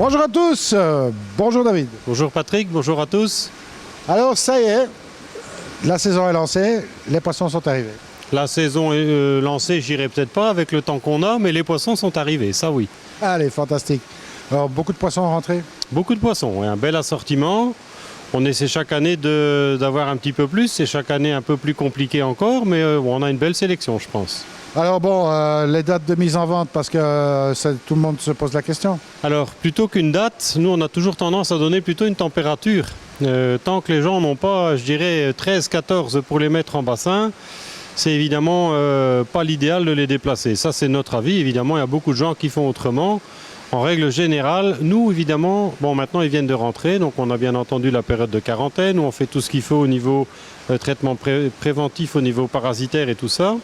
Bonjour à tous, bonjour David. Bonjour Patrick, bonjour à tous. Alors ça y est, la saison est lancée, les poissons sont arrivés. La saison est lancée, j'irai peut-être pas avec le temps qu'on a, mais les poissons sont arrivés, ça oui. Allez, fantastique. Alors beaucoup de poissons rentrés? Beaucoup de poissons, et un bel assortiment. On essaie chaque année d'avoir un petit peu plus, c'est chaque année un peu plus compliqué encore, mais on a une belle sélection je pense. Alors bon, les dates de mise en vente, parce que tout le monde se pose la question. Alors, plutôt qu'une date, nous on a toujours tendance à donner plutôt une température. Tant que les gens n'ont pas, je dirais, 13-14 pour les mettre en bassin, c'est évidemment pas l'idéal de les déplacer. Ça c'est notre avis, évidemment il y a beaucoup de gens qui font autrement. En règle générale, nous évidemment, bon maintenant ils viennent de rentrer, donc on a bien entendu la période de quarantaine, où on fait tout ce qu'il faut au niveau traitement préventif, au niveau parasitaire et tout ça.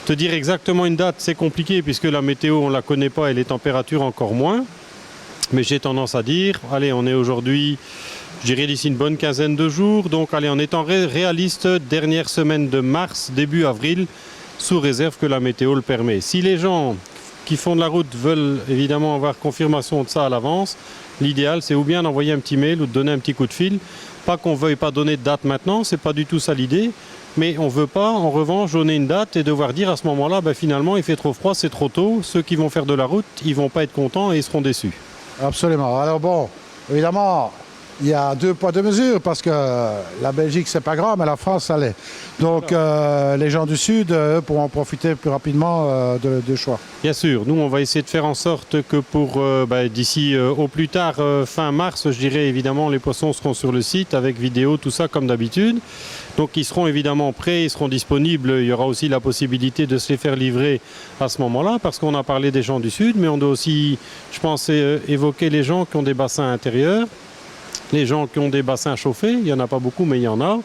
Te dire exactement une date, c'est compliqué puisque la météo, on ne la connaît pas et les températures encore moins. Mais j'ai tendance à dire, allez, on est aujourd'hui, je dirais d'ici une bonne quinzaine de jours. Donc, allez, en étant réaliste, dernière semaine de mars, début avril, sous réserve que la météo le permet. Si les gens qui font de la route veulent évidemment avoir confirmation de ça à l'avance, l'idéal, c'est ou bien d'envoyer un petit mail ou de donner un petit coup de fil. Pas qu'on ne veuille pas donner de date maintenant, c'est pas du tout ça l'idée. Mais on ne veut pas, en revanche, donner une date et devoir dire à ce moment-là, finalement, il fait trop froid, c'est trop tôt. Ceux qui vont faire de la route, ils ne vont pas être contents et ils seront déçus. Absolument. Alors bon, évidemment, il y a deux poids, deux mesures, parce que la Belgique, c'est pas grand, mais la France, ça l'est. Donc les gens du Sud, eux, pourront profiter plus rapidement de choix. Bien sûr, nous, on va essayer de faire en sorte que pour d'ici au plus tard, fin mars, je dirais, évidemment, les poissons seront sur le site avec vidéo, tout ça, comme d'habitude. Donc ils seront évidemment prêts, ils seront disponibles. Il y aura aussi la possibilité de se les faire livrer à ce moment-là, parce qu'on a parlé des gens du Sud, mais on doit aussi, je pense, évoquer les gens qui ont des bassins intérieurs, les gens qui ont des bassins chauffés, il n'y en a pas beaucoup, mais il y en a.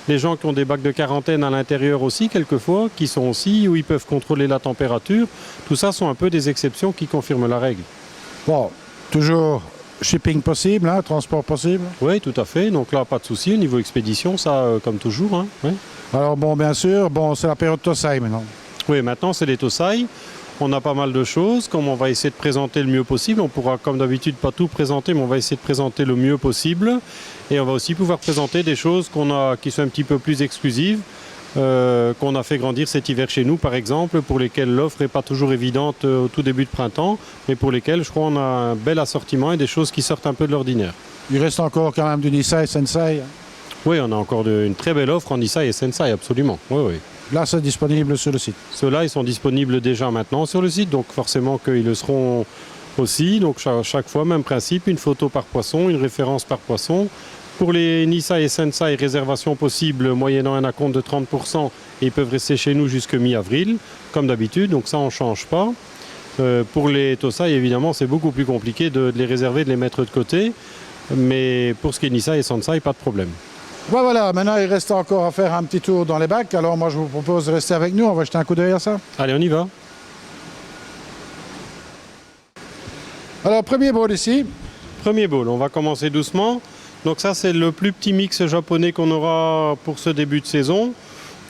Les gens qui ont des bacs de quarantaine à l'intérieur aussi, quelquefois, qui sont aussi, où ils peuvent contrôler la température. Tout ça sont un peu des exceptions qui confirment la règle. Bon, toujours shipping possible, hein, transport possible? Oui, tout à fait. Donc là, pas de souci. Au niveau expédition, ça, comme toujours. Hein, ouais. Alors bon, bien sûr, bon, c'est la période Tosaï maintenant. Oui, maintenant, c'est les Tosaï. On a pas mal de choses, comme on va essayer de présenter le mieux possible. On pourra, comme d'habitude, pas tout présenter, mais on va essayer de présenter le mieux possible. Et on va aussi pouvoir présenter des choses qui sont un petit peu plus exclusives, qu'on a fait grandir cet hiver chez nous, par exemple, pour lesquelles l'offre n'est pas toujours évidente au tout début de printemps, mais pour lesquelles, je crois, on a un bel assortiment et des choses qui sortent un peu de l'ordinaire. Il reste encore quand même du Nisei Sensei. Oui, on a encore une très belle offre en Nisei et Sensei, absolument. Oui, oui. Là, c'est disponible sur le site. Ceux-là, ils sont disponibles déjà maintenant sur le site, donc forcément qu'ils le seront aussi. Donc chaque fois, même principe, une photo par poisson, une référence par poisson. Pour les Nisei et Sensei, réservation possible moyennant un acompte de 30%, et ils peuvent rester chez nous jusqu'à mi-avril, comme d'habitude, donc ça on ne change pas. Pour les Tosai, évidemment, c'est beaucoup plus compliqué de les réserver, de les mettre de côté, mais pour ce qui est Nisei et Sensei, pas de problème. Bon, voilà, maintenant il reste encore à faire un petit tour dans les bacs, alors moi je vous propose de rester avec nous, on va jeter un coup d'œil à ça. Allez, on y va. Alors premier bowl ici. Premier bowl, on va commencer doucement. Donc ça c'est le plus petit mix japonais qu'on aura pour ce début de saison.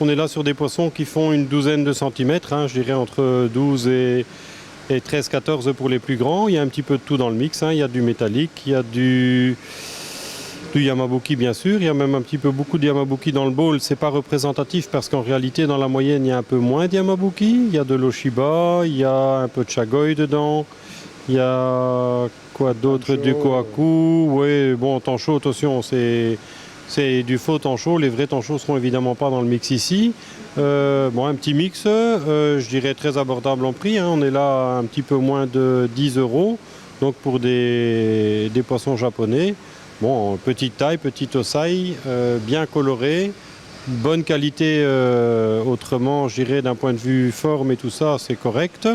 On est là sur des poissons qui font une douzaine de centimètres, hein, je dirais entre 12 et 13-14 pour les plus grands. Il y a un petit peu de tout dans le mix, hein. Il y a du métallique, il y a du Yamabuki bien sûr, il y a même un petit peu beaucoup de Yamabuki dans le bowl. C'est pas représentatif parce qu'en réalité dans la moyenne il y a un peu moins de Yamabuki. Il y a de l'Oshiba, il y a un peu de Shagoi dedans, il y a quoi d'autre, du Kohaku. Oui, bon, Tancho, attention, c'est du faux Tancho. Les vrais Tancho seront évidemment pas dans le mix ici. Bon, un petit mix, je dirais très abordable en prix, hein. On est là à un petit peu moins de 10 €, donc pour des poissons japonais. Bon, petite taille, petit Tosai, bien coloré, bonne qualité autrement, je dirais d'un point de vue forme et tout ça, c'est correct.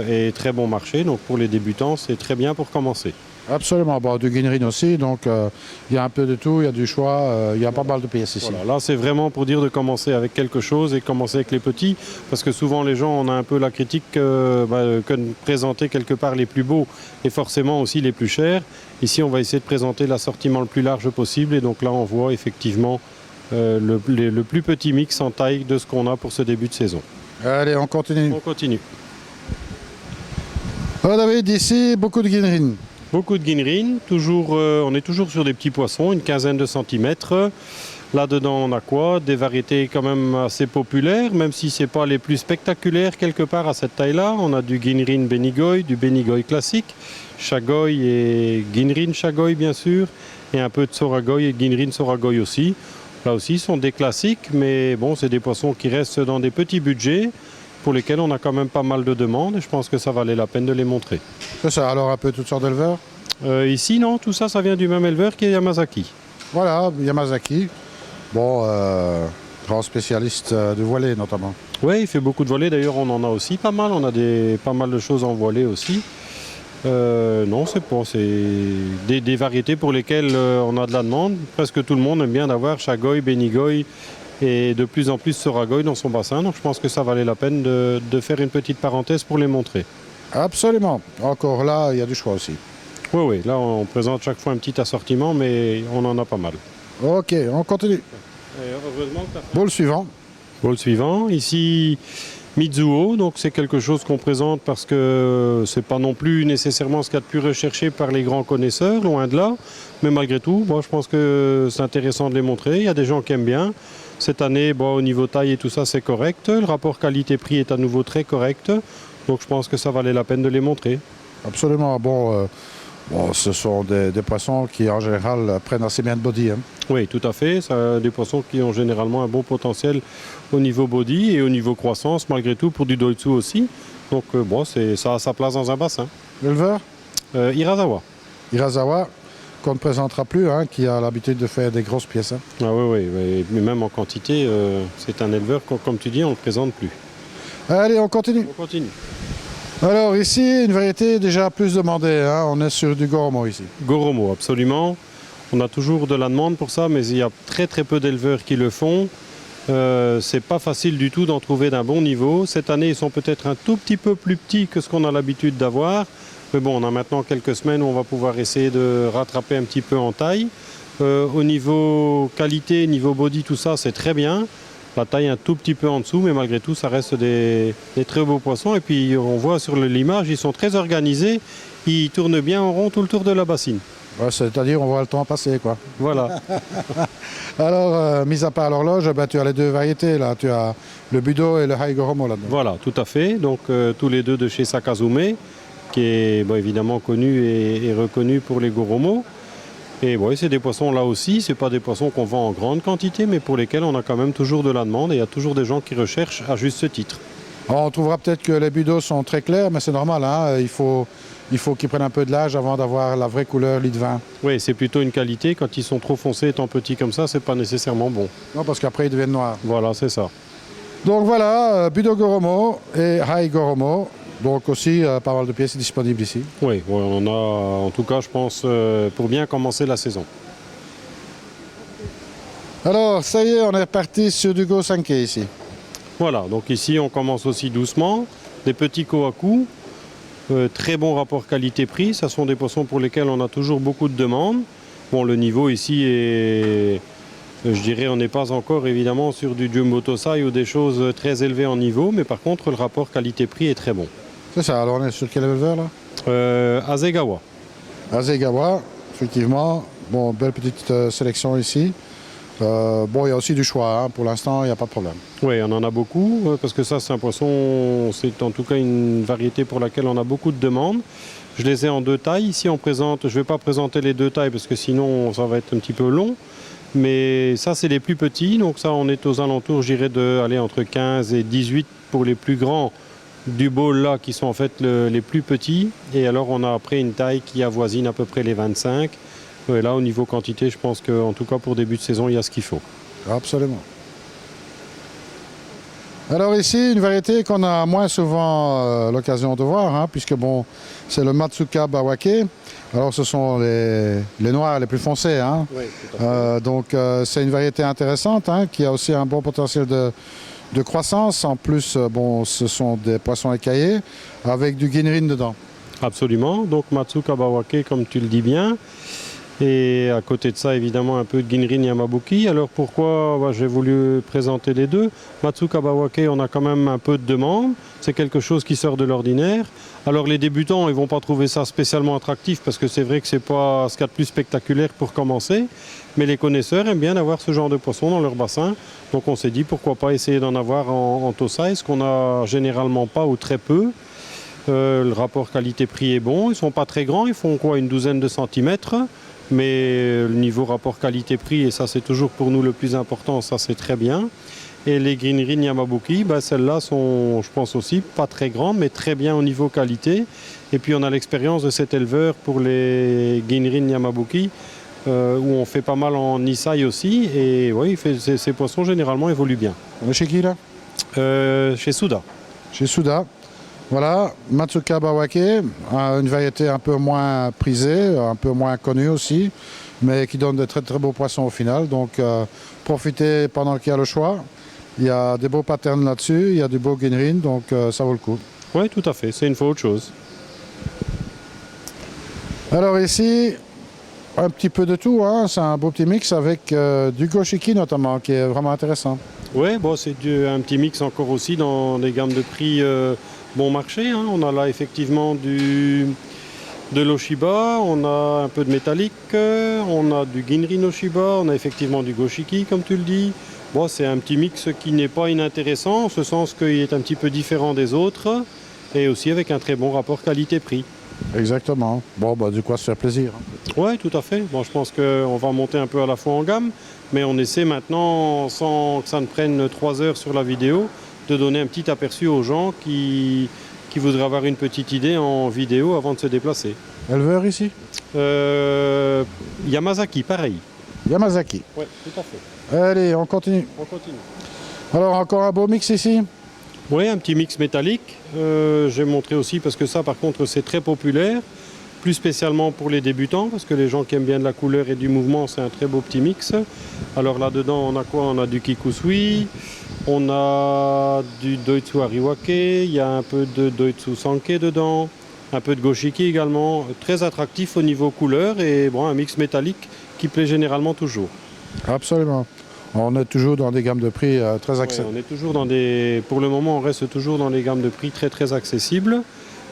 Et très bon marché, donc pour les débutants, c'est très bien pour commencer. Absolument, bon, du Ginrin aussi, donc il y a un peu de tout, il y a du choix, il y a pas mal de pièces ici. Voilà, là c'est vraiment pour dire de commencer avec quelque chose et commencer avec les petits, parce que souvent les gens, on a un peu la critique que de présenter quelque part les plus beaux et forcément aussi les plus chers. Ici on va essayer de présenter l'assortiment le plus large possible et donc là on voit effectivement le plus petit mix en taille de ce qu'on a pour ce début de saison. Allez, on continue. On continue. Alors David, ici beaucoup de Ginrin. Beaucoup de Ginrin, on est toujours sur des petits poissons, une quinzaine de centimètres. Là-dedans, on a quoi? Des variétés quand même assez populaires, même si ce n'est pas les plus spectaculaires quelque part à cette taille-là. On a du Ginrin Benigoy, du Benigoy classique, Chagoy et Ginrin Chagoy bien sûr, et un peu de Soragoy et Ginrin Soragoy aussi. Là aussi, ce sont des classiques, mais bon, c'est des poissons qui restent dans des petits budgets pour lesquels on a quand même pas mal de demandes et je pense que ça valait la peine de les montrer. C'est ça, alors un peu toutes sortes d'éleveurs? Ici, non, tout ça, ça vient du même éleveur qui est Yamazaki. Voilà, Yamazaki. Bon, grand spécialiste de voilée notamment. Oui, il fait beaucoup de voilées. D'ailleurs, on en a aussi pas mal. On a pas mal de choses en voilée aussi. Non, c'est pas. C'est des variétés pour lesquelles on a de la demande. Presque tout le monde aime bien d'avoir Chagoy, Benigoy et de plus en plus Soragoy dans son bassin. Donc, je pense que ça valait la peine de faire une petite parenthèse pour les montrer. Absolument. Encore là, il y a du choix aussi. Oui, oui. Là, on présente chaque fois un petit assortiment, mais on en a pas mal. Ok, on continue. Bowl suivant. Bowl suivant. Ici, Mizuho. Donc, c'est quelque chose qu'on présente parce que c'est pas non plus nécessairement ce qu'il y a de plus recherché par les grands connaisseurs, loin de là. Mais malgré tout, moi, je pense que c'est intéressant de les montrer. Il y a des gens qui aiment bien. Cette année, bon, au niveau taille et tout ça, c'est correct. Le rapport qualité-prix est à nouveau très correct. Donc, je pense que ça valait la peine de les montrer. Absolument. Bon, ce sont des poissons qui, en général, prennent assez bien de body. Hein. Oui, tout à fait. C'est des poissons qui ont généralement un bon potentiel au niveau body et au niveau croissance, malgré tout, pour du doitsu aussi. Donc, bon, ça a sa place dans un bassin. L'éleveur Hirasawa. Hirasawa, qu'on ne présentera plus, hein, qui a l'habitude de faire des grosses pièces. Hein. Ah oui, oui, mais même en quantité, c'est un éleveur, comme tu dis, on ne le présente plus. Allez, on continue. On continue. Alors ici, une variété déjà plus demandée. Hein. On est sur du Goromo ici. Goromo, absolument. On a toujours de la demande pour ça, mais il y a très très peu d'éleveurs qui le font. C'est pas facile du tout d'en trouver d'un bon niveau. Cette année, ils sont peut-être un tout petit peu plus petits que ce qu'on a l'habitude d'avoir. Mais bon, on a maintenant quelques semaines où on va pouvoir essayer de rattraper un petit peu en taille. Au niveau qualité, niveau body, tout ça, c'est très bien. La taille un tout petit peu en dessous, mais malgré tout, ça reste des très beaux poissons. Et puis, on voit sur l'image, ils sont très organisés. Ils tournent bien en rond tout le tour de la bassine. Ouais, c'est-à-dire, on voit le temps passer, quoi. Voilà. Alors, mis à part l'horloge, ben, tu as les deux variétés, là. Tu as le Budo et le Hai Goromo, là-dedans. Voilà, tout à fait. Donc, tous les deux de chez Sakazume, qui est évidemment connu et reconnu pour les Goromo. Et ouais, c'est des poissons là aussi, c'est pas des poissons qu'on vend en grande quantité, mais pour lesquels on a quand même toujours de la demande et il y a toujours des gens qui recherchent à juste ce titre. Alors, on trouvera peut-être que les budos sont très clairs, mais c'est normal, hein, il faut qu'ils prennent un peu de l'âge avant d'avoir la vraie couleur lit de vin. Oui, c'est plutôt une qualité. Quand ils sont trop foncés étant petits comme ça, c'est pas nécessairement bon. Non, parce qu'après ils deviennent noirs. Voilà, c'est ça. Donc voilà, Budo Goromo et Hai Goromo. Donc aussi, pas mal de pièces disponibles ici. Oui, on a en tout cas, je pense, pour bien commencer la saison. Alors, ça y est, on est reparti sur du Go-Sankei ici. Voilà, donc ici, on commence aussi doucement. Des petits kohaku, très bon rapport qualité-prix. Ce sont des poissons pour lesquels on a toujours beaucoup de demandes. Bon, le niveau ici est... Je dirais, on n'est pas encore évidemment sur du Jumbo Tosai ou des choses très élevées en niveau, mais par contre, le rapport qualité-prix est très bon. C'est ça, alors on est sur quel éleveur là Azegawa. Azegawa, effectivement. Bon, belle petite sélection ici. Bon, il y a aussi du choix, hein. Pour l'instant, il n'y a pas de problème. Oui, on en a beaucoup, parce que ça, c'est un poisson, c'est en tout cas une variété pour laquelle on a beaucoup de demandes. Je les ai en deux tailles. Ici, on présente, je ne vais pas présenter les deux tailles, parce que sinon, ça va être un petit peu long. Mais ça, c'est les plus petits. Donc ça, on est aux alentours, je dirais, entre 15 et 18 pour les plus grands du bowl là, qui sont en fait les plus petits. Et alors, on a après une taille qui avoisine à peu près les 25. Et là, au niveau quantité, je pense qu'en tout cas, pour début de saison, il y a ce qu'il faut. Absolument. Alors ici, une variété qu'on a moins souvent l'occasion de voir, hein, puisque bon, c'est le Matsuka Bawake. Alors ce sont les noirs les plus foncés. Hein. Oui, tout à fait. Donc c'est une variété intéressante, hein, qui a aussi un bon potentiel de croissance. En plus, bon, ce sont des poissons écaillés avec du Ginrin dedans. Absolument. Donc Matsuka Bawake, comme tu le dis bien. Et à côté de ça, évidemment, un peu de Ginrin Yamabuki. Alors pourquoi j'ai voulu présenter les deux? Matsuka Bawake, on a quand même un peu de demande. C'est quelque chose qui sort de l'ordinaire. Alors les débutants, ils ne vont pas trouver ça spécialement attractif parce que c'est vrai que ce n'est pas ce qu'il y a de plus spectaculaire pour commencer. Mais les connaisseurs aiment bien avoir ce genre de poisson dans leur bassin. Donc on s'est dit pourquoi pas essayer d'en avoir en taux size qu'on n'a généralement pas ou très peu. Le rapport qualité-prix est bon. Ils ne sont pas très grands, ils font quoi, une douzaine de centimètres. Mais le niveau rapport qualité-prix, et ça c'est toujours pour nous le plus important, ça c'est très bien. Et les Ginrin Yamabuki, celles-là sont, je pense aussi, pas très grandes, mais très bien au niveau qualité. Et puis on a l'expérience de cet éleveur pour les Ginrin Yamabuki, où on fait pas mal en Nisai aussi. Et oui, ces poissons généralement évoluent bien. On est chez qui là? Chez Suda. Chez Suda. Voilà, Matsuka Bawake, une variété un peu moins prisée, un peu moins connue aussi, mais qui donne de très très beaux poissons au final. Donc profitez pendant qu'il y a le choix. Il y a des beaux patterns là-dessus, il y a du beau Ginrin, donc ça vaut le coup. Oui, tout à fait, c'est une fois autre chose. Alors ici, un petit peu de tout, hein. C'est un beau petit mix avec du Goshiki notamment, qui est vraiment intéressant. Oui, c'est un petit mix encore aussi dans des gammes de prix bon marché. Hein. On a là effectivement de l'Oshiba, on a un peu de métallique, on a du Ginrin Oshiba, on a effectivement du Goshiki comme tu le dis. Bon, c'est un petit mix qui n'est pas inintéressant, en ce sens qu'il est un petit peu différent des autres et aussi avec un très bon rapport qualité-prix. Exactement. Bon, du quoi se faire plaisir. Oui, tout à fait. Bon, je pense qu'on va monter un peu à la fois en gamme, mais on essaie maintenant, sans que ça ne prenne 3 heures sur la vidéo, de donner un petit aperçu aux gens qui voudraient avoir une petite idée en vidéo avant de se déplacer. Éleveur ici? Yamazaki, pareil. Yamazaki. Oui, tout à fait. Allez, on continue. On continue. Alors, encore un beau mix ici? Oui, un petit mix métallique. J'ai montré aussi parce que ça, par contre, c'est très populaire. Plus spécialement pour les débutants, parce que les gens qui aiment bien de la couleur et du mouvement, c'est un très beau petit mix. Alors là-dedans, on a quoi? On a du Kikusui, on a du Doitsu Ariwake, il y a un peu de Doitsu Sanke dedans, un peu de Goshiki également. Très attractif au niveau couleur et bon, un mix métallique qui plaît généralement toujours. Absolument. On est toujours dans des gammes de prix très accessibles. Ouais, on est toujours pour le moment, on reste toujours dans les gammes de prix très très accessibles.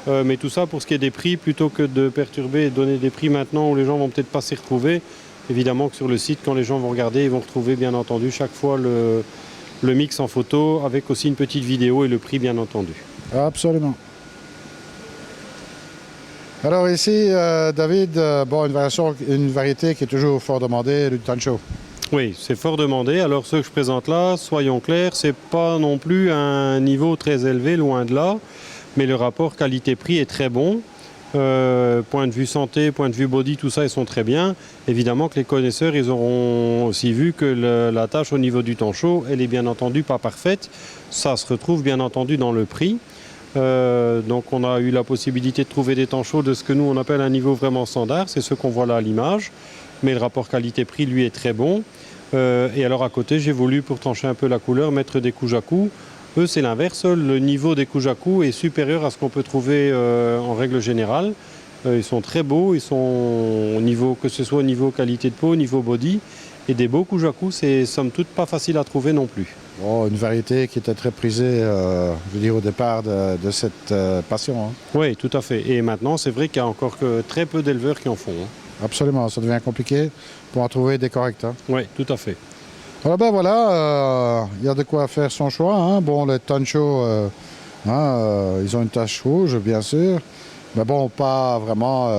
Mais tout ça pour ce qui est des prix, plutôt que de perturber et de donner des prix maintenant où les gens vont peut-être pas s'y retrouver. Évidemment que sur le site, quand les gens vont regarder, ils vont retrouver bien entendu chaque fois le mix en photo avec aussi une petite vidéo et le prix bien entendu. Absolument. Alors ici, David, une variété qui est toujours fort demandée, le Tancho. Oui, c'est fort demandé. Alors ce que je présente là, soyons clairs, c'est pas non plus un niveau très élevé, loin de là. Mais le rapport qualité-prix est très bon. Point de vue santé, point de vue body, tout ça, ils sont très bien. Évidemment que les connaisseurs, ils auront aussi vu que la tâche au niveau du tancho, elle est bien entendu pas parfaite. Ça se retrouve bien entendu dans le prix. Donc on a eu la possibilité de trouver des tanchos de ce que nous on appelle un niveau vraiment standard. C'est ce qu'on voit là à l'image. Mais le rapport qualité-prix, lui, est très bon. Et alors à côté, j'ai voulu, pour trancher un peu la couleur, mettre des kujaku. Eux, c'est l'inverse. Le niveau des kujaku est supérieur à ce qu'on peut trouver en règle générale. Ils sont très beaux, ils sont que ce soit au niveau qualité de peau, au niveau body. Et des beaux kujaku, c'est somme toute pas facile à trouver non plus. Oh, une variété qui était très prisée, je veux dire, au départ de cette passion. Hein. Oui, tout à fait. Et maintenant, c'est vrai qu'il y a encore que très peu d'éleveurs qui en font. Hein. Absolument, ça devient compliqué pour en trouver des corrects. Hein. Oui, tout à fait. Alors voilà, il y a de quoi faire son choix. Hein. Bon, les Tancho, ils ont une tache rouge, bien sûr. Mais bon, pas vraiment...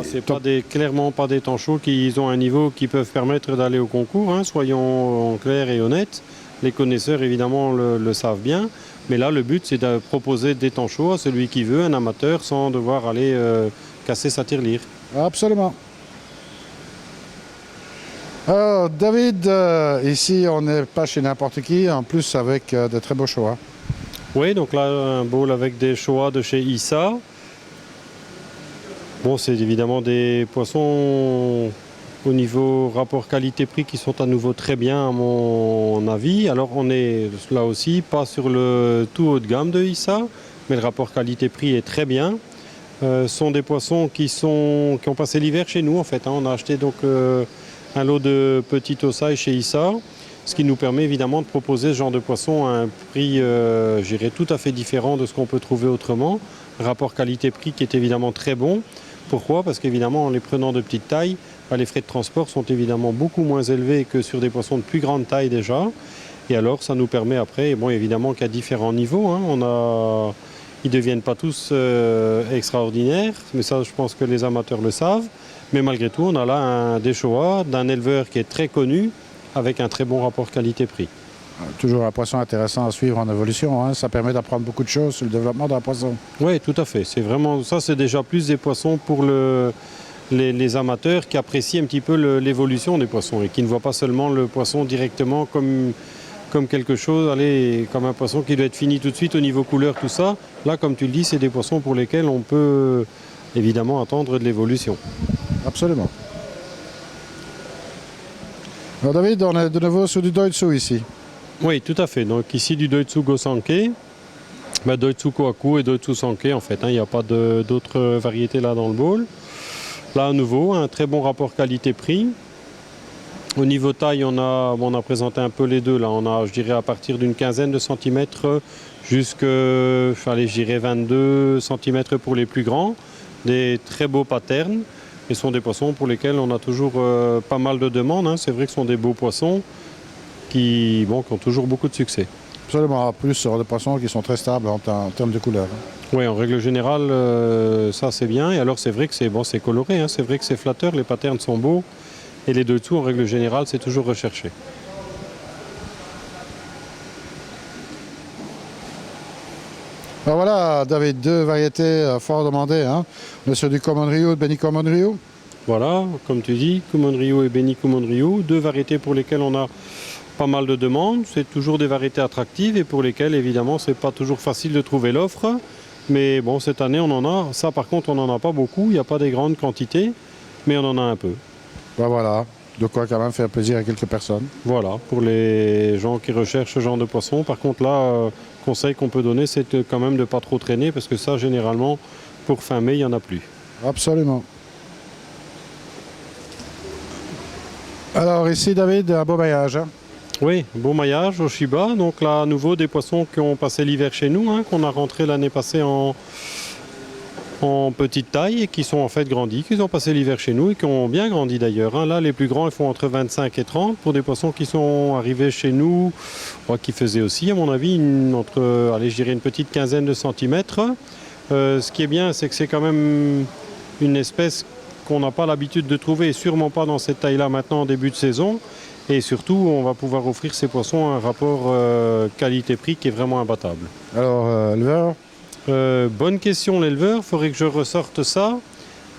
c'est clairement pas des tanchos qui ont un niveau qui peuvent permettre d'aller au concours. Hein. Soyons clairs et honnêtes. Les connaisseurs, évidemment, le savent bien. Mais là, le but, c'est de proposer des tanchos à celui qui veut, un amateur, sans devoir aller casser sa tirelire. Absolument. Alors, David, ici, on n'est pas chez n'importe qui, en plus avec de très beaux choix. Oui, donc là, un bowl avec des choix de chez Issa. Bon, c'est évidemment des poissons au niveau rapport qualité-prix qui sont à nouveau très bien à mon avis. Alors, on est là aussi pas sur le tout haut de gamme de Issa, mais le rapport qualité-prix est très bien. sont des poissons qui ont passé l'hiver chez nous en fait. On a acheté donc un lot de petits ossailles chez Issa, ce qui nous permet évidemment de proposer ce genre de poisson à un prix, je dirais, tout à fait différent de ce qu'on peut trouver autrement. Rapport qualité-prix qui est évidemment très bon. Pourquoi? Parce qu'évidemment, en les prenant de petite taille, les frais de transport sont évidemment beaucoup moins élevés que sur des poissons de plus grande taille déjà. Et alors, ça nous permet après, bon, évidemment qu'à différents niveaux, ils ne deviennent pas tous extraordinaires, mais ça, je pense que les amateurs le savent. Mais malgré tout, on a là un Deshoa d'un éleveur qui est très connu, avec un très bon rapport qualité-prix. Toujours un poisson intéressant à suivre en évolution, hein. Ça permet d'apprendre beaucoup de choses sur le développement d'un poisson. Oui, tout à fait. C'est vraiment ça, c'est déjà plus des poissons pour les amateurs qui apprécient un petit peu l'évolution des poissons et qui ne voient pas seulement le poisson directement comme quelque chose, comme un poisson qui doit être fini tout de suite au niveau couleur, tout ça. Là, comme tu le dis, c'est des poissons pour lesquels on peut évidemment attendre de l'évolution. Absolument. Alors David, on est de nouveau sur du Doitsu ici. Oui, tout à fait. Donc ici du Doitsu Gosanke, Doitsu Kohaku et Doitsu Sanke en fait. Il n'y a pas d'autres variétés là dans le bowl. Là à nouveau, un très bon rapport qualité-prix. Au niveau taille, on a présenté un peu les deux. Là, on a, je dirais, à partir d'une quinzaine de centimètres jusqu'à, je dirais, 22 centimètres pour les plus grands. Des très beaux patterns. Et ce sont des poissons pour lesquels on a toujours pas mal de demandes. C'est vrai que ce sont des beaux poissons qui ont toujours beaucoup de succès. Absolument, en plus sur des poissons qui sont très stables en termes de couleur. Oui, en règle générale, ça c'est bien. Et alors c'est vrai que c'est coloré, c'est vrai que c'est flatteur, les patterns sont beaux. Et les deux dessous, en règle générale, c'est toujours recherché. Alors voilà, David, deux variétés fort demandées. On est sur du Common Ryu et Beni Common Ryu. Voilà, comme tu dis, Common Ryu et Beni Common Ryu, deux variétés pour lesquelles on a pas mal de demandes. C'est toujours des variétés attractives et pour lesquelles, évidemment, c'est pas toujours facile de trouver l'offre. Mais bon, cette année, on en a. Ça, par contre, on n'en a pas beaucoup. Il n'y a pas des grandes quantités, mais on en a un peu. Ben voilà, de quoi quand même faire plaisir à quelques personnes. Voilà, pour les gens qui recherchent ce genre de poisson. Par contre, là, conseil qu'on peut donner, c'est quand même de ne pas trop traîner, parce que ça, généralement, pour fin mai, il n'y en a plus. Absolument. Alors ici, David, un beau maillage. Oui, beau maillage au Shiba. Donc là, à nouveau, des poissons qui ont passé l'hiver chez nous, qu'on a rentré l'année passée en petite taille et qui sont en fait grandis, qui ont passé l'hiver chez nous et qui ont bien grandi d'ailleurs. Là, les plus grands, ils font entre 25 et 30 pour des poissons qui sont arrivés chez nous, qui faisaient aussi, à mon avis, je dirais une petite quinzaine de centimètres. Ce qui est bien, c'est que c'est quand même une espèce qu'on n'a pas l'habitude de trouver, et sûrement pas dans cette taille-là maintenant en début de saison. Et surtout, on va pouvoir offrir ces poissons un rapport qualité-prix qui est vraiment imbattable. Alors, éleveur? Bonne question, l'éleveur. Il faudrait que je ressorte ça.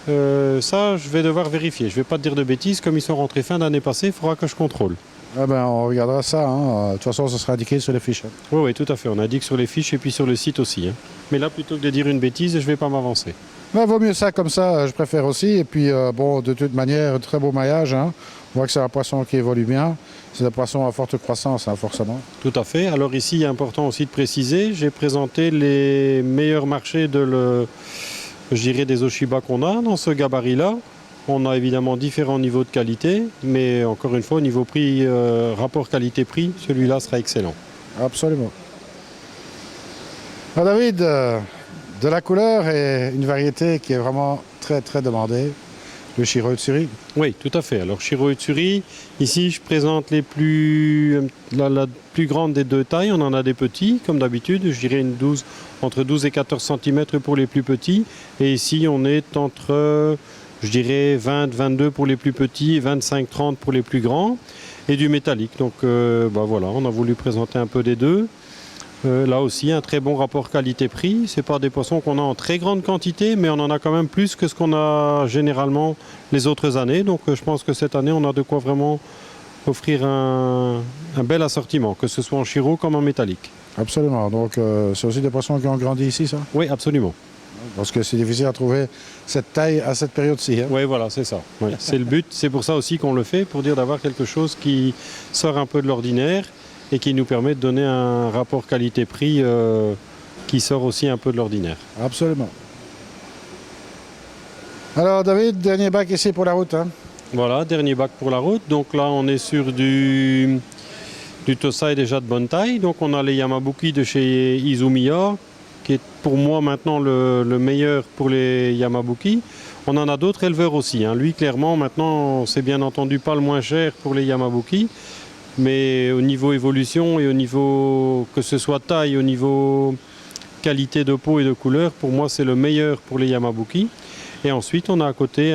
Ça, je vais devoir vérifier. Je ne vais pas te dire de bêtises. Comme ils sont rentrés fin d'année passée, il faudra que je contrôle. Ah ben, on regardera ça. De toute façon, ça sera indiqué sur les fiches. Oui, tout à fait. On indique sur les fiches et puis sur le site aussi. Mais là, plutôt que de dire une bêtise, je ne vais pas m'avancer. Ben, vaut mieux ça comme ça, je préfère aussi. Et puis, de toute manière, très beau maillage. On voit que c'est un poisson qui évolue bien. C'est un poisson à forte croissance, forcément. Tout à fait. Alors ici, il est important aussi de préciser, j'ai présenté les meilleurs marchés des Oshiba qu'on a dans ce gabarit-là. On a évidemment différents niveaux de qualité, mais encore une fois, au niveau prix, rapport qualité-prix, celui-là sera excellent. Absolument. Alors David, de la couleur et une variété qui est vraiment très très demandée, le Shiro Utsuri. Oui, tout à fait. Alors Shiro Utsuri, ici je présente la plus grande des deux tailles. On en a des petits, comme d'habitude, je dirais entre 12 et 14 cm pour les plus petits. Et ici on est entre, je dirais, 20, 22 pour les plus petits et 25, 30 pour les plus grands. Et du métallique. Donc voilà, on a voulu présenter un peu des deux. Là aussi, un très bon rapport qualité-prix. Ce n'est pas des poissons qu'on a en très grande quantité, mais on en a quand même plus que ce qu'on a généralement les autres années. Donc je pense que cette année, on a de quoi vraiment offrir un bel assortiment, que ce soit en Shiro comme en métallique. Absolument. Donc c'est aussi des poissons qui ont grandi ici, ça? Oui, absolument. Parce que c'est difficile à trouver cette taille à cette période-ci. Oui, voilà, c'est ça. Oui, c'est le but. C'est pour ça aussi qu'on le fait, pour dire d'avoir quelque chose qui sort un peu de l'ordinaire et qui nous permet de donner un rapport qualité-prix qui sort aussi un peu de l'ordinaire. Absolument. Alors David, dernier bac ici pour la route. Hein. Voilà, dernier bac pour la route. Donc là, on est sur du Tosai déjà de bonne taille. Donc on a les Yamabuki de chez Izumiya, qui est pour moi maintenant le meilleur pour les Yamabuki. On en a d'autres éleveurs aussi. Hein. Lui, clairement, maintenant, c'est bien entendu pas le moins cher pour les Yamabuki. Mais au niveau évolution et au niveau, que ce soit taille, au niveau qualité de peau et de couleur, pour moi, c'est le meilleur pour les Yamabuki. Et ensuite, on a à côté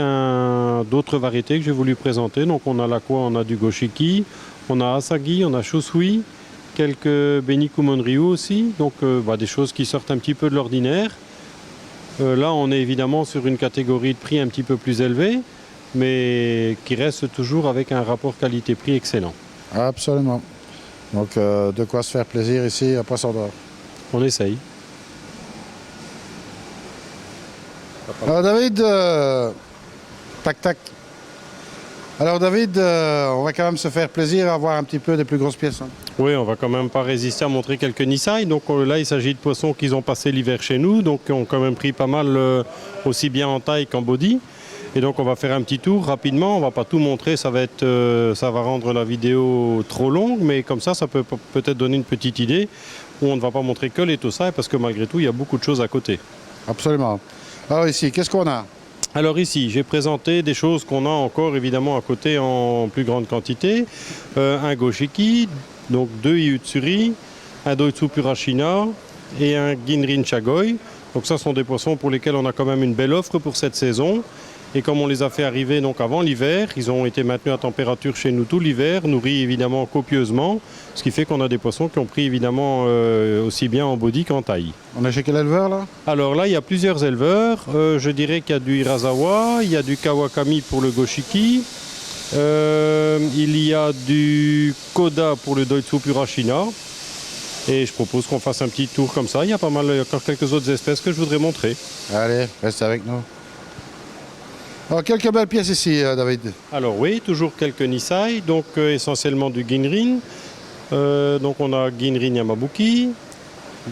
d'autres variétés que j'ai voulu présenter. Donc on a on a du Goshiki, on a Asagi, on a Shosui, quelques Beniku Monryu aussi. Donc des choses qui sortent un petit peu de l'ordinaire. Là, on est évidemment sur une catégorie de prix un petit peu plus élevée, mais qui reste toujours avec un rapport qualité-prix excellent. Absolument. Donc de quoi se faire plaisir ici à Poisson d'Or. On essaye. Alors David, tac tac. Alors David, on va quand même se faire plaisir à avoir un petit peu des plus grosses pièces. Hein. Oui, on va quand même pas résister à montrer quelques Nisai. Donc là, il s'agit de poissons qui ont passé l'hiver chez nous, donc qui ont quand même pris pas mal, aussi bien en taille qu'en body. Et donc on va faire un petit tour rapidement. On va pas tout montrer, ça va rendre la vidéo trop longue, mais comme ça peut peut-être donner une petite idée où on ne va pas montrer que les Tosai parce que malgré tout, il y a beaucoup de choses à côté. Absolument. Alors ici, qu'est-ce qu'on a? Alors ici, j'ai présenté des choses qu'on a encore évidemment à côté en plus grande quantité. Un Goshiki, donc 2 Iutsuri, un Doitsu Purashina et un Ginrin Chagoi. Donc ça sont des poissons pour lesquels on a quand même une belle offre pour cette saison. Et comme on les a fait arriver donc avant l'hiver, ils ont été maintenus à température chez nous tout l'hiver, nourris évidemment copieusement, ce qui fait qu'on a des poissons qui ont pris évidemment aussi bien en body qu'en taille. On est chez quel éleveur là? Alors là, il y a plusieurs éleveurs. Je dirais qu'il y a du Hirasawa, il y a du Kawakami pour le Goshiki, il y a du Koda pour le Doitsu Purashina. Et je propose qu'on fasse un petit tour comme ça. Il y a encore quelques autres espèces que je voudrais montrer. Allez, reste avec nous. Alors, quelques belles pièces ici, David. Alors oui, toujours quelques Nisai, donc essentiellement du Ginrin. Donc on a Ginrin Yamabuki,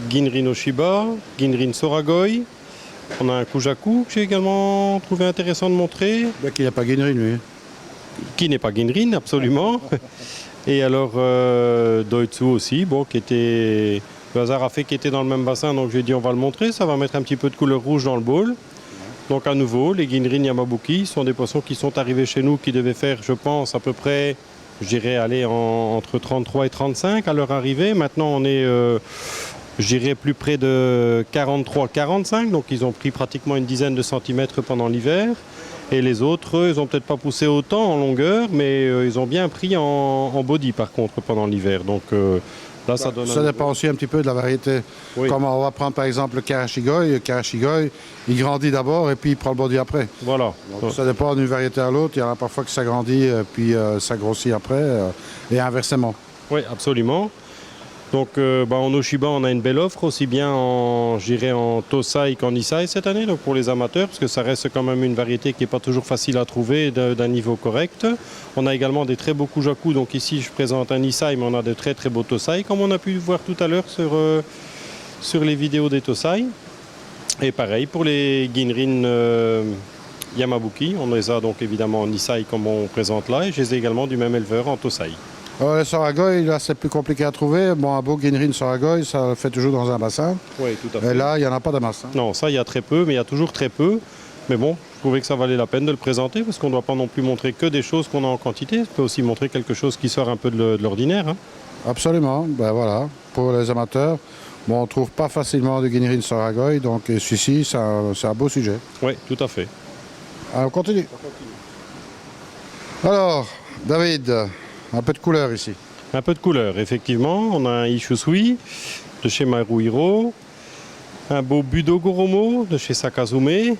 Ginrin Oshiba, Ginrin Soragoi. On a un Kujaku que j'ai également trouvé intéressant de montrer. Ben, qu'il n'y a pas Ginrin, lui. Qui n'est pas Ginrin, absolument. Et alors Doitsu aussi, bon, qui était... Le hasard a fait qu'il était dans le même bassin, donc j'ai dit on va le montrer. Ça va mettre un petit peu de couleur rouge dans le bowl. Donc à nouveau, les Ginrin Yamabuki sont des poissons qui sont arrivés chez nous, qui devaient faire, je pense, à peu près, je dirais, aller entre 33 et 35 à leur arrivée. Maintenant, on est, je dirais, plus près de 43-45. Donc ils ont pris pratiquement une dizaine de centimètres pendant l'hiver. Et les autres, ils n'ont peut-être pas poussé autant en longueur, mais ils ont bien pris en body par contre pendant l'hiver. Donc là, ça donne. Ça dépend aussi un petit peu de la variété. Oui. Comme on va prendre par exemple le Karashigoi. Le Karashigoi, il grandit d'abord et puis il prend le body après. Voilà. Donc, ça dépend d'une variété à l'autre. Il y en a parfois que ça grandit puis ça grossit après et inversement. Oui, absolument. Donc en Oshiba, on a une belle offre, aussi bien en Tosai qu'en Nisai cette année, donc pour les amateurs, parce que ça reste quand même une variété qui n'est pas toujours facile à trouver d'un niveau correct. On a également des très beaux Kujaku, donc ici je présente un Nisai, mais on a de très très beaux Tosai, comme on a pu voir tout à l'heure sur les vidéos des Tosai. Et pareil pour les Ginrin Yamabuki, on les a donc évidemment en Nisai comme on présente là, et je les ai également du même éleveur en Tosai. Le Soragoi, là, c'est plus compliqué à trouver. Bon, un beau Ginrin Soragoi, ça le fait toujours dans un bassin. Oui, tout à fait. Et là, il n'y en a pas de masse. Hein. Non, ça, il y a très peu, mais il y a toujours très peu. Mais bon, je trouvais que ça valait la peine de le présenter, parce qu'on ne doit pas non plus montrer que des choses qu'on a en quantité. On peut aussi montrer quelque chose qui sort un peu de l'ordinaire. Hein. Absolument. Ben voilà, pour les amateurs, bon, on ne trouve pas facilement de Ginrin Soragoi, donc celui-ci, c'est un beau sujet. Oui, tout à fait. Alors, on continue. Alors, David... Un peu de couleur ici. Un peu de couleur, effectivement. On a un Ishusui de chez Maruhiro, un beau Budo Goromo de chez Sakazume,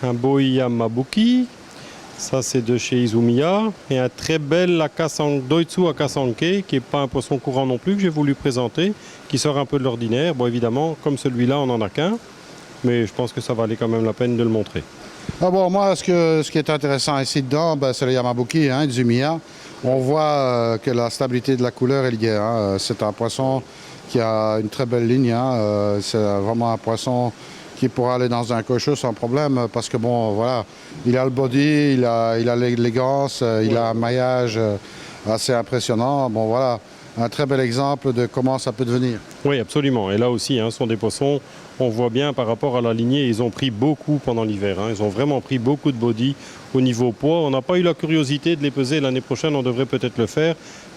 un beau Yamabuki, ça c'est de chez Izumiya, et un très bel Doitsu Akasanke, qui n'est pas un poisson courant non plus, que j'ai voulu présenter, qui sort un peu de l'ordinaire. Bon, évidemment, comme celui-là, on n'en a qu'un, mais je pense que ça valait quand même la peine de le montrer. Ah bon, moi, ce qui est intéressant ici dedans, ben, c'est le Yamabuki, hein, Izumiya. On voit que la stabilité de la couleur est liée. Hein. C'est un poisson qui a une très belle ligne. Hein. C'est vraiment un poisson qui pourra aller dans un cochon sans problème parce que bon, voilà, il a le body, il a l'élégance, il a un maillage assez impressionnant. Bon, voilà, un très bel exemple de comment ça peut devenir. Oui, absolument. Et là aussi, ce sont des poissons, on voit bien par rapport à la lignée, ils ont pris beaucoup pendant l'hiver. Ils ont vraiment pris beaucoup de body au niveau poids. On n'a pas eu la curiosité de les peser l'année prochaine, on devrait peut-être le faire.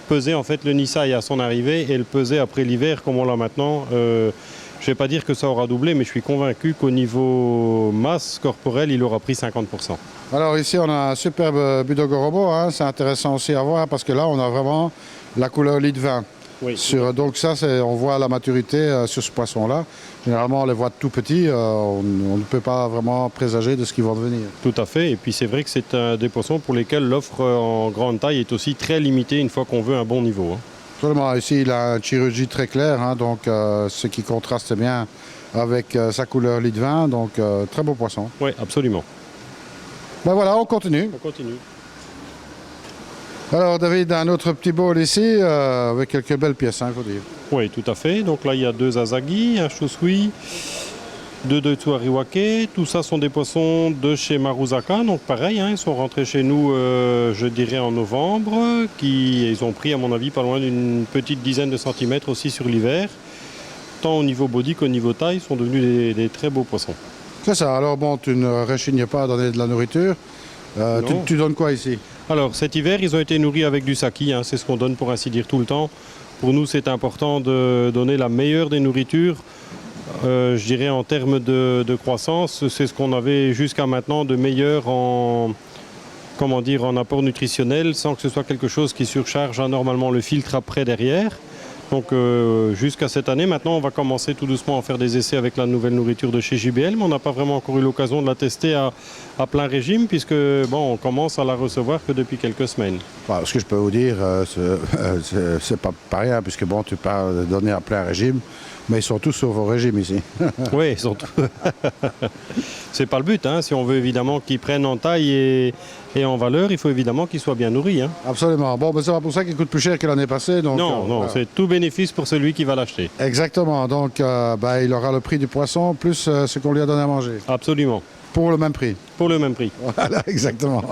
Peser en fait le Nisai à son arrivée et le peser après l'hiver comme on l'a maintenant. Je ne vais pas dire que ça aura doublé, mais je suis convaincu qu'au niveau masse corporelle, il aura pris 50%. Alors ici, on a un superbe Budogorobo, c'est intéressant aussi à voir parce que là, on a vraiment la couleur lit de vin. Oui. Donc ça, on voit la maturité sur ce poisson-là. Généralement, on les voit tout petits, on ne peut pas vraiment présager de ce qu'ils vont devenir. Tout à fait, et puis c'est vrai que c'est un des poissons pour lesquels l'offre en grande taille est aussi très limitée une fois qu'on veut un bon niveau. Absolument, ici il a une chirurgie très claire, donc ce qui contraste bien avec sa couleur lit de vin, donc très beau poisson. Oui, absolument. Ben voilà, on continue. On continue. Alors David, un autre petit bowl ici, avec quelques belles pièces, il faut dire. Oui, tout à fait. Donc là, il y a 2 Asagi, un Shosui, 2 Doitsu Ariwake. Tout ça sont des poissons de chez Maruzaka. Donc pareil, ils sont rentrés chez nous, je dirais, en novembre. Ils ont pris, à mon avis, pas loin d'une petite dizaine de centimètres aussi sur l'hiver. Tant au niveau body qu'au niveau taille, sont devenus des très beaux poissons. C'est ça. Alors bon, tu ne rechignes pas à donner de la nourriture. Tu donnes quoi ici? Alors cet hiver, ils ont été nourris avec du saki. C'est ce qu'on donne pour ainsi dire tout le temps. Pour nous, c'est important de donner la meilleure des nourritures. Je dirais en termes de croissance, c'est ce qu'on avait jusqu'à maintenant de meilleur en apport nutritionnel, sans que ce soit quelque chose qui surcharge anormalement le filtre après derrière. Donc jusqu'à cette année, maintenant on va commencer tout doucement à faire des essais avec la nouvelle nourriture de chez JBL, mais on n'a pas vraiment encore eu l'occasion de la tester à plein régime, puisque on commence à la recevoir que depuis quelques semaines. Ce que je peux vous dire, c'est pas rien, puisque tu parles de donner à plein régime, mais ils sont tous sur vos régimes ici. Oui, ils sont tous. C'est pas le but, si on veut évidemment qu'ils prennent en taille et en valeur, il faut évidemment qu'ils soient bien nourris. Absolument. Bon, c'est pas pour ça qu'il coûte plus cher que l'année passée. Donc, non, c'est tout bénéfice pour celui qui va l'acheter. Exactement. Donc, il aura le prix du poisson plus ce qu'on lui a donné à manger. Absolument. Pour le même prix. Pour le même prix. Voilà, exactement.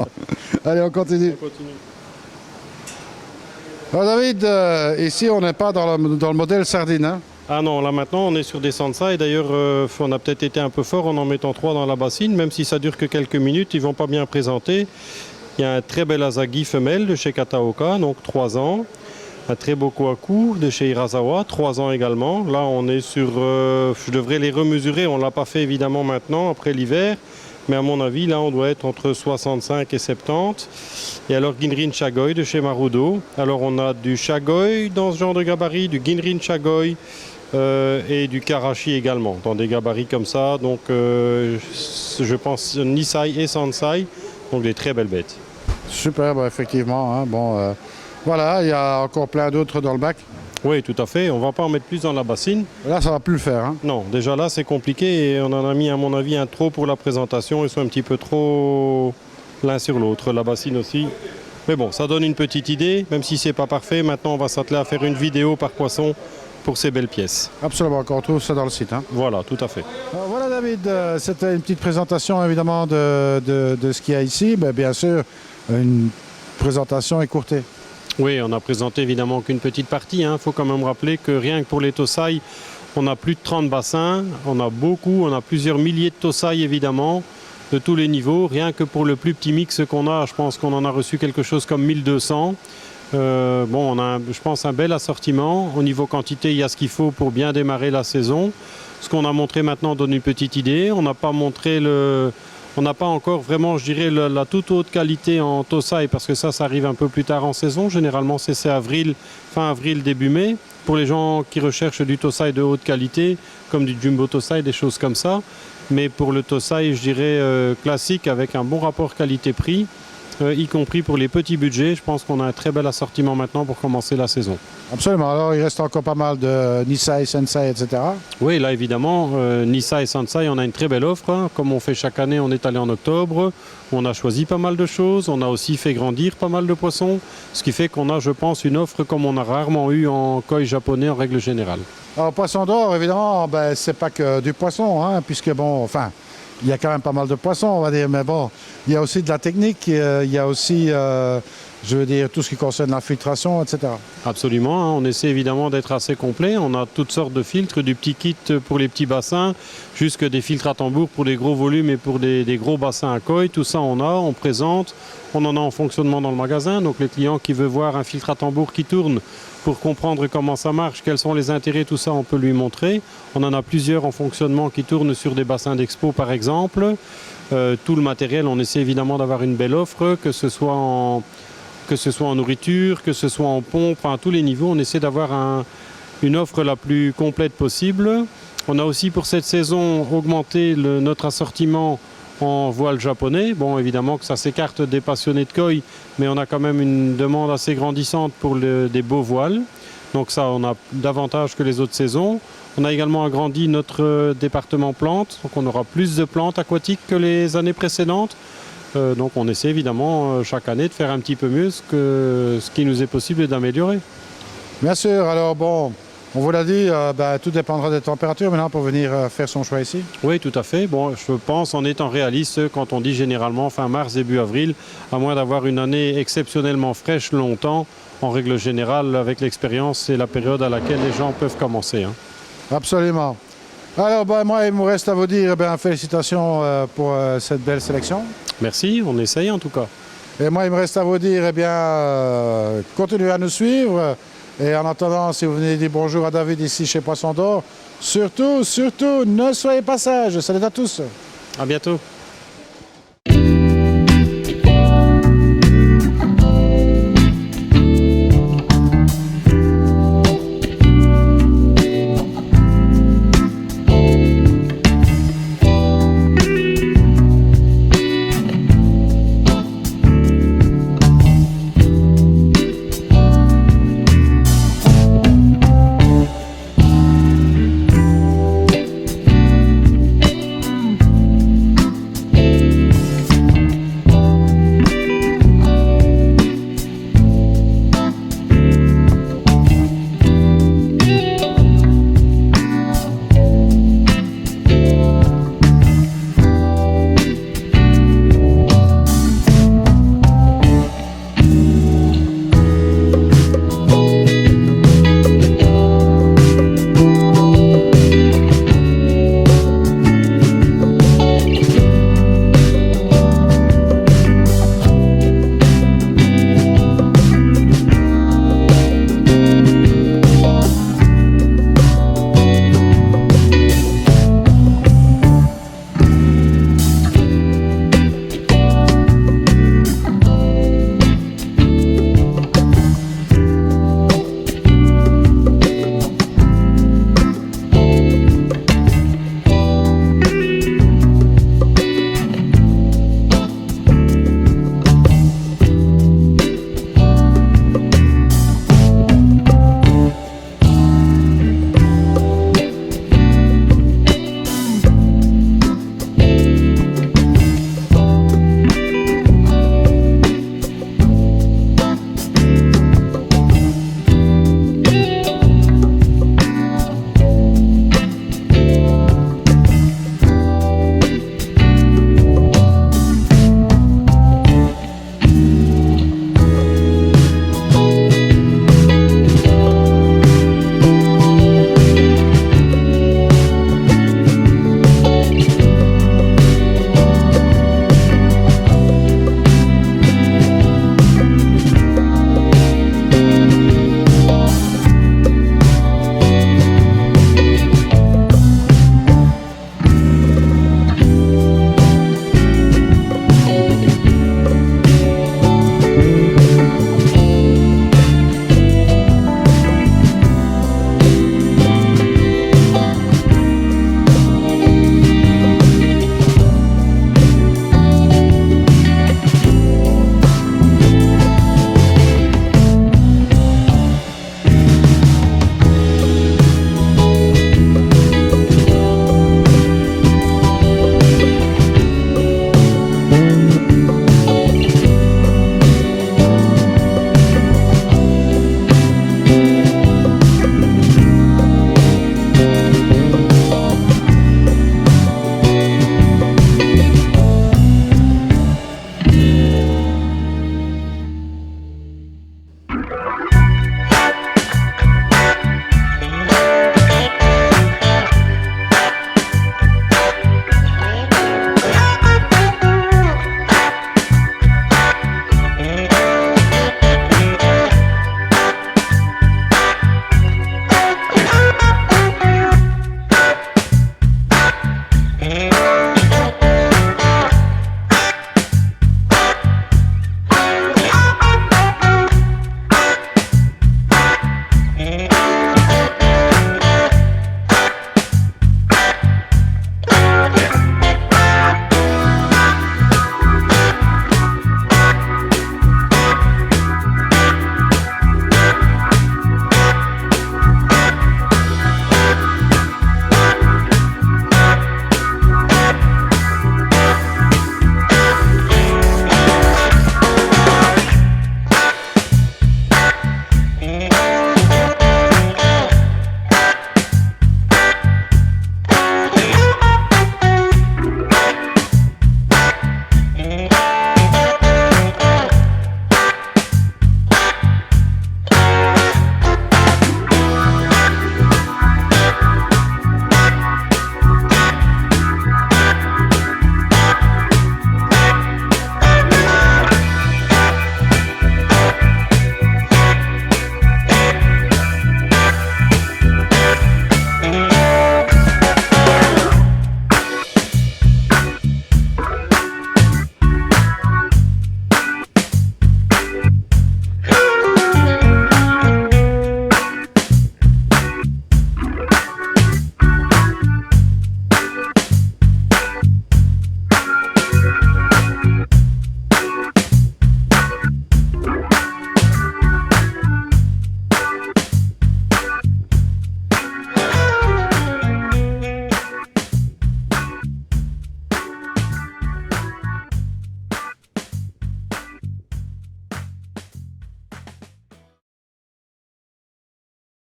Allez, on continue. On continue. Alors, David, ici, on n'est pas dans le modèle sardine. Ah non, là maintenant on est sur des Sansai. D'ailleurs, on a peut-être été un peu fort en mettant 3 dans la bassine, même si ça dure que quelques minutes, ils ne vont pas bien présenter. Il y a un très bel Asagi femelle de chez Kataoka, donc 3 ans. Un très beau Kohaku de chez Hirasawa, 3 ans également. Là on est sur, je devrais les remesurer, on ne l'a pas fait évidemment maintenant, après l'hiver. Mais à mon avis, là, on doit être entre 65 et 70. Et alors, Ginrin Chagoy de chez Marudo. Alors, on a du Chagoy dans ce genre de gabarit, du Ginrin Chagoy et du Karashi également, dans des gabarits comme ça. Donc, je pense Nisai et Sansai, donc des très belles bêtes. Superbe, effectivement. Voilà, il y a encore plein d'autres dans le bac. Oui, tout à fait. On ne va pas en mettre plus dans la bassine. Là, ça ne va plus le faire. Non, déjà là, c'est compliqué et on en a mis, à mon avis, un trop pour la présentation. Ils sont un petit peu trop l'un sur l'autre, la bassine aussi. Mais bon, ça donne une petite idée, même si ce n'est pas parfait. Maintenant, on va s'atteler à faire une vidéo par poisson pour ces belles pièces. Absolument, on retrouve ça dans le site. Voilà, tout à fait. Alors, voilà, David, c'était une petite présentation, évidemment, de ce qu'il y a ici. Mais bien sûr, une présentation écourtée. Oui, on a présenté évidemment qu'une petite partie. Il faut quand même rappeler que rien que pour les Tosai, on a plus de 30 bassins. On a plusieurs milliers de Tosai évidemment, de tous les niveaux. Rien que pour le plus petit mix qu'on a, je pense qu'on en a reçu quelque chose comme 1200. On a, je pense, un bel assortiment. Au niveau quantité, il y a ce qu'il faut pour bien démarrer la saison. Ce qu'on a montré maintenant donne une petite idée. On n'a pas montré On n'a pas encore vraiment, je dirais, la toute haute qualité en Tosai parce que ça arrive un peu plus tard en saison. Généralement, c'est fin avril, début mai. Pour les gens qui recherchent du Tosai de haute qualité, comme du Jumbo Tosai, des choses comme ça. Mais pour le Tosai, je dirais, classique, avec un bon rapport qualité-prix, y compris pour les petits budgets. Je pense qu'on a un très bel assortiment maintenant pour commencer la saison. Absolument. Alors, il reste encore pas mal de Nisei, Sensei, etc. Oui, là évidemment, Nisei et Sansei, on a une très belle offre. Hein. Comme on fait chaque année, on est allé en octobre. On a choisi pas mal de choses. On a aussi fait grandir pas mal de poissons. Ce qui fait qu'on a, je pense, une offre comme on a rarement eu en koi japonais en règle générale. Alors, poisson d'or, évidemment, ben, c'est pas que du poisson, hein, puisque bon, enfin, il y a quand même pas mal de poissons, on va dire, mais bon, il y a aussi de la technique, il y a aussi, je veux dire, tout ce qui concerne la filtration, etc. Absolument, hein. On essaie évidemment d'être assez complet. On a toutes sortes de filtres, du petit kit pour les petits bassins, jusque des filtres à tambour pour les gros volumes et pour des gros bassins à koi. Tout ça on présente, on en a en fonctionnement dans le magasin. Donc les clients qui veulent voir un filtre à tambour qui tourne pour comprendre comment ça marche, quels sont les intérêts, tout ça on peut lui montrer. On en a plusieurs en fonctionnement qui tournent sur des bassins d'expo par exemple. Tout le matériel, on essaie évidemment d'avoir une belle offre, que ce soit en nourriture, que ce soit en pompe, à tous les niveaux, on essaie d'avoir une offre la plus complète possible. On a aussi pour cette saison augmenté notre assortiment en voile japonais. Bon, évidemment que ça s'écarte des passionnés de koi, mais on a quand même une demande assez grandissante pour des beaux voiles. Donc ça, on a davantage que les autres saisons. On a également agrandi notre département plantes, donc on aura plus de plantes aquatiques que les années précédentes. Donc on essaie évidemment chaque année de faire un petit peu mieux ce qui nous est possible d'améliorer. Bien sûr, alors bon, on vous l'a dit, ben, tout dépendra des températures maintenant pour venir faire son choix ici. Oui, tout à fait. Bon, je pense en étant réaliste, quand on dit généralement fin mars, début avril, à moins d'avoir une année exceptionnellement fraîche longtemps, en règle générale, avec l'expérience, c'est la période à laquelle les gens peuvent commencer. Hein. Absolument. Alors ben, moi, il me reste à vous dire félicitations pour cette belle sélection. Merci, on essaye en tout cas. Et moi, il me reste à vous dire, continuez à nous suivre. Et en attendant, si vous venez dire bonjour à David ici chez Poisson d'Or, surtout, ne soyez pas sages. Salut à tous. À bientôt.